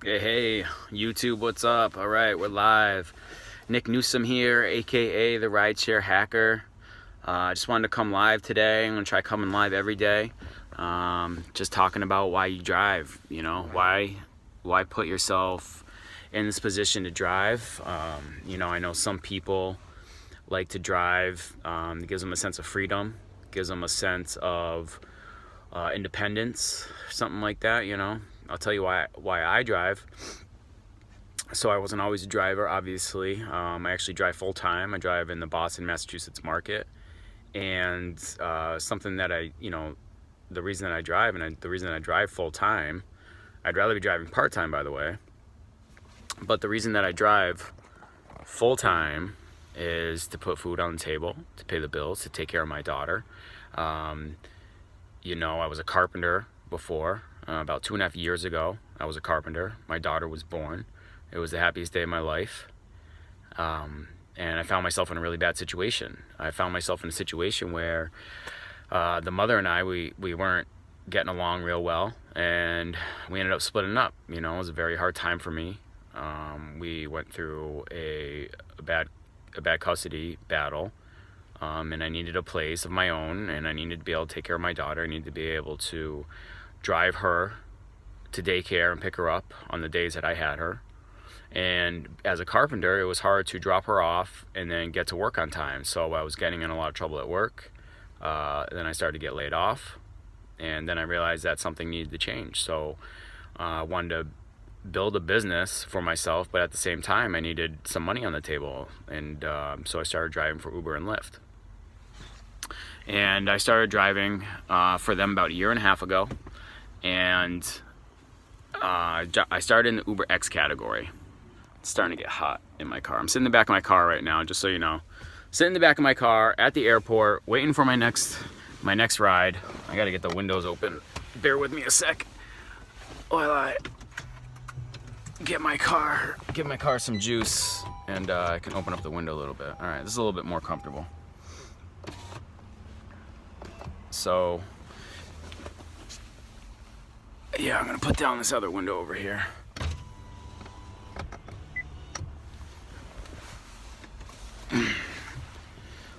Hey, YouTube, what's up? All right, we're live. Nick Newsom here, aka the Rideshare Hacker. I just wanted to come live today. I'm gonna try coming live every day. Just talking about why you drive. Why put yourself in this position to drive. I know some people like to drive. It gives them a sense of freedom, gives them a sense of independence, something like that. I'll tell you why I drive. So I wasn't always a driver, obviously. I actually drive full time. I drive in the Boston, Massachusetts market, and something that the reason that I drive and the reason that I drive full time, I'd rather be driving part time, by the way. But the reason that I drive full time is to put food on the table, to pay the bills, to take care of my daughter. I was a carpenter before. About 2.5 years ago, I was a carpenter. My daughter was born. It was the happiest day of my life. And I found myself in a really bad situation. I found myself in a situation where the mother and I, we weren't getting along real well, and we ended up splitting up. It was a very hard time for me. We went through a bad custody battle. And I needed a place of my own, and I needed to be able to take care of my daughter. I needed to be able to drive her to daycare and pick her up on the days that I had her. And as a carpenter, it was hard to drop her off and then get to work on time. So I was getting in a lot of trouble at work. Then I started to get laid off, and then I realized that something needed to change. So I wanted to build a business for myself, but at the same time I needed some money on the table, and so I started driving for Uber and Lyft. And I started driving for them about 1.5 years ago, and I started in the Uber X category. It's starting to get hot in my car. I'm sitting in the back of my car right now, just so you know. Sitting in the back of my car at the airport, waiting for my next ride. I gotta get the windows open. Bear with me a sec while I give my car some juice, and I can open up the window a little bit. All right, this is a little bit more comfortable. So, yeah, I'm gonna put down this other window over here.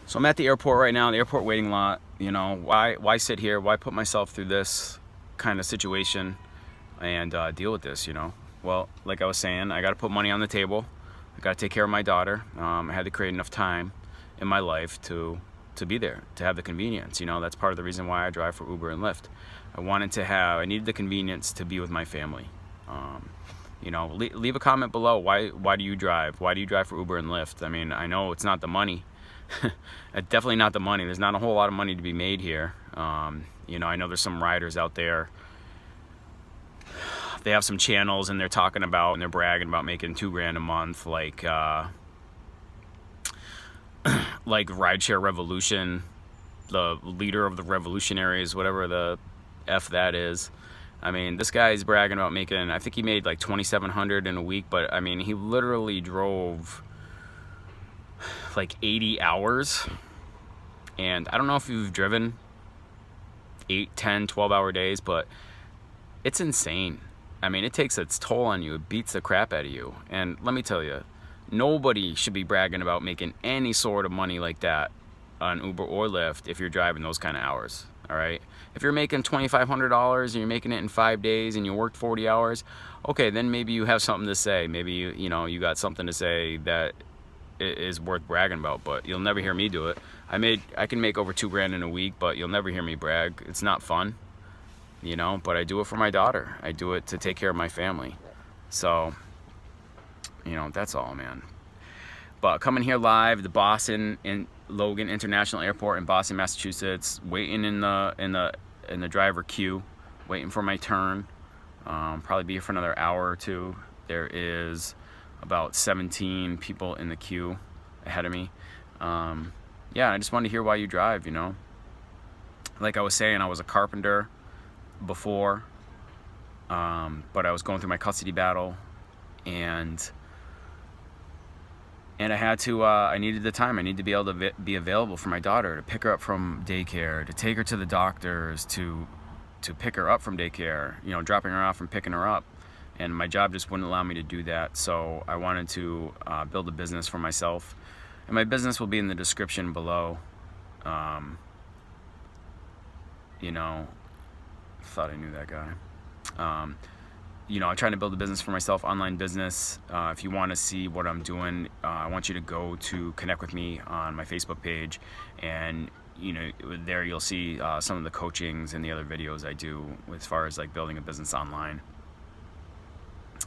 So I'm at the airport right now, the airport waiting lot. Why sit here? Why put myself through this kind of situation and deal with this, Well, like I was saying, I gotta put money on the table. I gotta take care of my daughter. I had to create enough time in my life to be there, to have the convenience. That's part of the reason why I drive for Uber and Lyft. I needed the convenience to be with my family. Leave a comment below. Why do you drive? Why do you drive for Uber and Lyft? I mean, I know it's not the money. It's definitely not the money. There's not a whole lot of money to be made here. I know there's some riders out there. They have some channels and they're talking about and they're bragging about making $2,000 a month, like Rideshare Revolution, the leader of the revolutionaries, whatever the F that is. I mean, this guy's bragging about making, I think he made like $2,700 in a week, but I mean, he literally drove like 80 hours. And I don't know if you've driven 8, 10, 12-hour days, but it's insane. I mean, it takes its toll on you. It beats the crap out of you. And let me tell you, nobody should be bragging about making any sort of money like that on Uber or Lyft if you're driving those kind of hours, all right? If you're making $2,500 and you're making it in 5 days and you worked 40 hours, okay, then maybe you have something to say. Maybe you got something to say that is worth bragging about, but you'll never hear me do it. I can make over $2,000 in a week, but you'll never hear me brag. It's not fun, but I do it for my daughter. I do it to take care of my family. So, that's all, man. But coming here live, the Boston in Logan International Airport in Boston, Massachusetts, waiting in the driver queue, waiting for my turn. Probably be here for another hour or two. There is about 17 people in the queue ahead of me. Yeah, I just wanted to hear why you drive, Like I was saying, I was a carpenter before, but I was going through my custody battle, and I had to, I needed the time. I needed to be able to be available for my daughter, to pick her up from daycare, to take her to the doctors, to pick her up from daycare, dropping her off and picking her up. and my job just wouldn't allow me to do that. So I wanted to build a business for myself, and my business will be in the description below. You know, thought I knew that guy. You know, I'm trying to build a business for myself, online business. If you want to see what I'm doing, I want you to go to connect with me on my Facebook page, and you know, there you'll see some of the coachings and the other videos I do as far as like building a business online.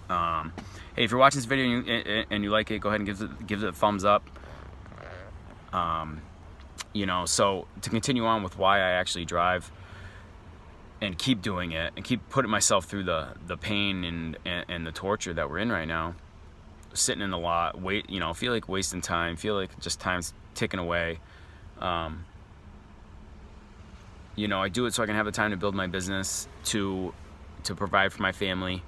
Hey, if you're watching this video and you like it, go ahead and give it a thumbs up. You know, so to continue on with why I actually drive and keep doing it and keep putting myself through the pain and the torture that we're in right now, sitting in the lot, you know, feel like wasting time, feel like just time's ticking away. You know, I do it so I can have the time to build my business, to provide for my family.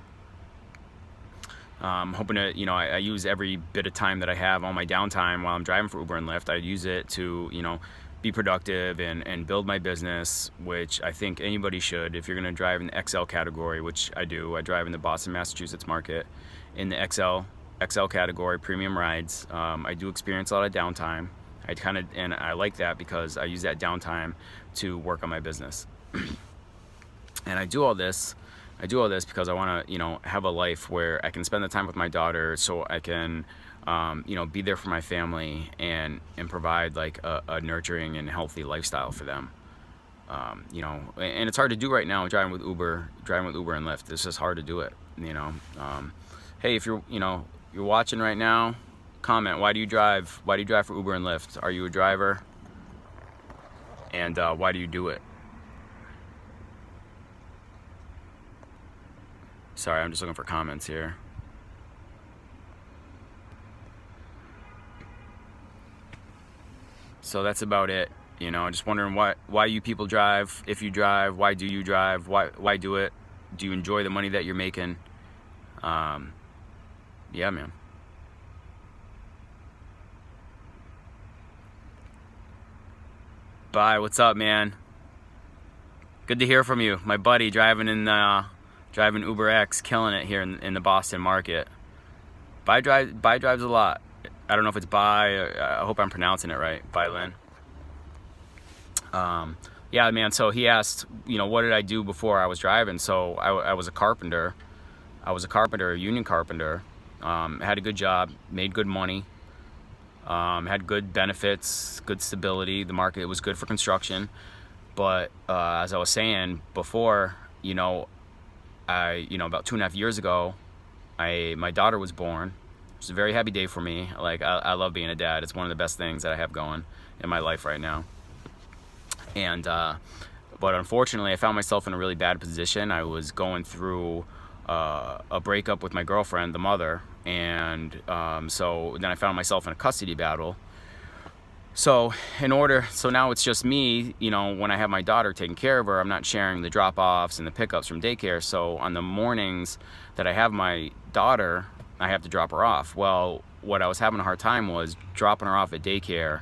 Hoping to, you know, I use every bit of time that I have on my downtime while I'm driving for Uber and Lyft. I use it to, you know, be productive and build my business, which I think anybody should. If you're going to drive in the XL category, which I do, I drive in the Boston, Massachusetts market in the XL category, premium rides. I do experience a lot of downtime. And I like that because I use that downtime to work on my business. And I do all this because I want to, you know, have a life where I can spend the time with my daughter, so I can, you know, be there for my family and provide like a nurturing and healthy lifestyle for them. You know, and it's hard to do right now driving with Uber and Lyft. It's just hard to do it, you know. Hey, if you're watching right now, comment, why do you drive for Uber and Lyft? Are you a driver? And why do you do it? Sorry, I'm just looking for comments here. So that's about it. You know, just wondering why you people drive. If you drive, why do you drive? Why do it? Do you enjoy the money that you're making? Yeah, man. Bye. What's up, man? Good to hear from you, my buddy driving Uber X, killing it here in the Boston market. Bye drives a lot. I don't know if it's I hope I'm pronouncing it right. Bye, Lynn. Yeah, man, so he asked, you know, what did I do before I was driving? So I was a carpenter. A union carpenter. Had a good job, made good money, had good benefits, good stability. The market was good for construction. But as I was saying before, you know, about 2.5 years ago, my daughter was born. It was a very happy day for me. Like, I love being a dad. It's one of the best things that I have going in my life right now. And but unfortunately, I found myself in a really bad position. I was going through a breakup with my girlfriend, the mother, and so then I found myself in a custody battle. So now it's just me, you know, when I have my daughter taking care of her, I'm not sharing the drop-offs and the pickups from daycare. So on the mornings that I have my daughter, I have to drop her off. Well, what I was having a hard time was dropping her off at daycare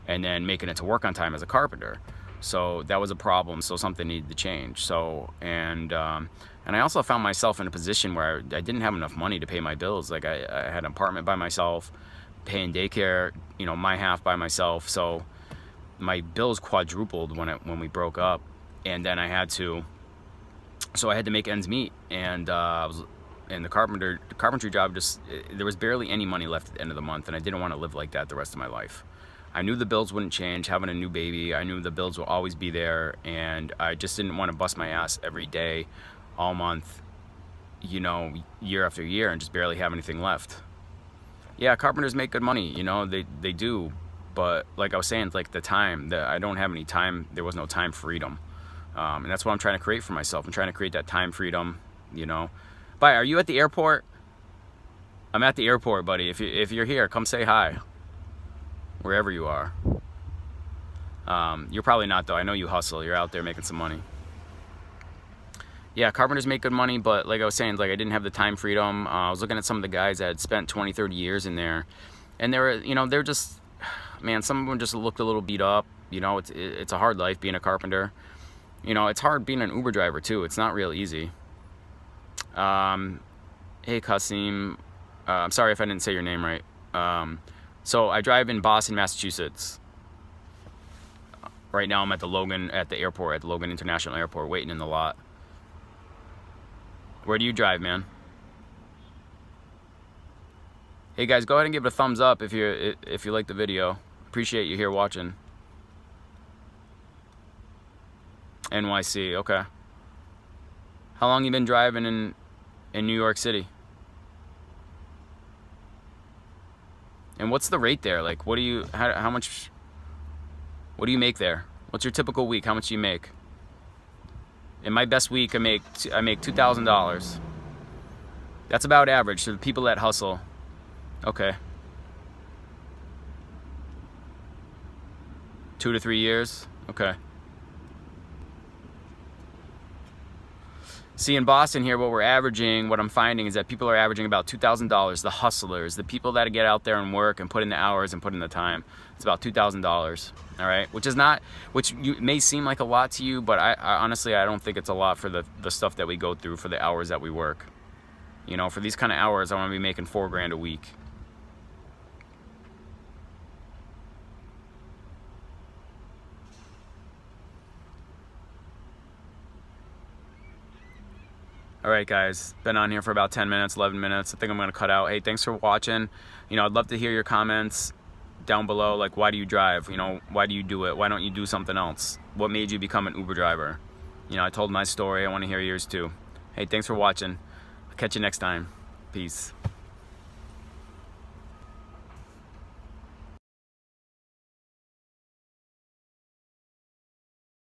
and then making it to work on time as a carpenter. So that was a problem. So something needed to change. So, and I also found myself in a position where I didn't have enough money to pay my bills. Like I had an apartment by myself, paying daycare, you know, my half by myself. So my bills quadrupled when we broke up, and then I had to make ends meet. And I was in the carpentry job. There was barely any money left at the end of the month, and I didn't want to live like that the rest of my life. I knew the bills wouldn't change. Having a new baby, I knew the bills will always be there, and I just didn't want to bust my ass every day, all month, you know, year after year, and just barely have anything left. Yeah, carpenters make good money, you know, they do, but like I was saying, like I don't have any time. There was no time freedom, and that's what I'm trying to create for myself. I'm trying to create that time freedom, you know. Bye. Are you at the airport? I'm at the airport, buddy. If you're here, come say hi. Wherever you are. You're probably not, though. I know you hustle. You're out there making some money. Yeah, carpenters make good money, but like I was saying, like I didn't have the time freedom. I was looking at some of the guys that had spent 20, 30 years in there, and they were, you know, they're just, man, some of them just looked a little beat up. You know, it's a hard life being a carpenter. You know, it's hard being an Uber driver too. It's not real easy. Hey Kasim, I'm sorry if I didn't say your name right. So I drive in Boston, Massachusetts. Right now I'm at the airport, at the Logan International Airport, waiting in the lot. Where do you drive, man? Hey guys, go ahead and give it a thumbs up if you like the video. Appreciate you here watching. NYC, okay. How long you been driving in New York City? And what's the rate there? Like, what do you make there? What's your typical week? How much do you make? In my best week, I make $2,000. That's about average. So the people that hustle, okay. 2 to 3 years, okay. See, in Boston here, what I'm finding is that people are averaging about $2,000. The hustlers, the people that get out there and work and put in the hours and put in the time. It's about $2,000, all right? Which may seem like a lot to you, but I honestly, I don't think it's a lot for the stuff that we go through, for the hours that we work. You know, for these kind of hours, I want to be making $4 grand a week. All right, guys, been on here for about 10 minutes, 11 minutes. I think I'm gonna cut out. Hey, thanks for watching. You know, I'd love to hear your comments down below. Like, why do you drive? You know, why do you do it? Why don't you do something else? What made you become an Uber driver? You know, I told my story. I want to hear yours too. Hey, thanks for watching. I'll catch you next time. Peace.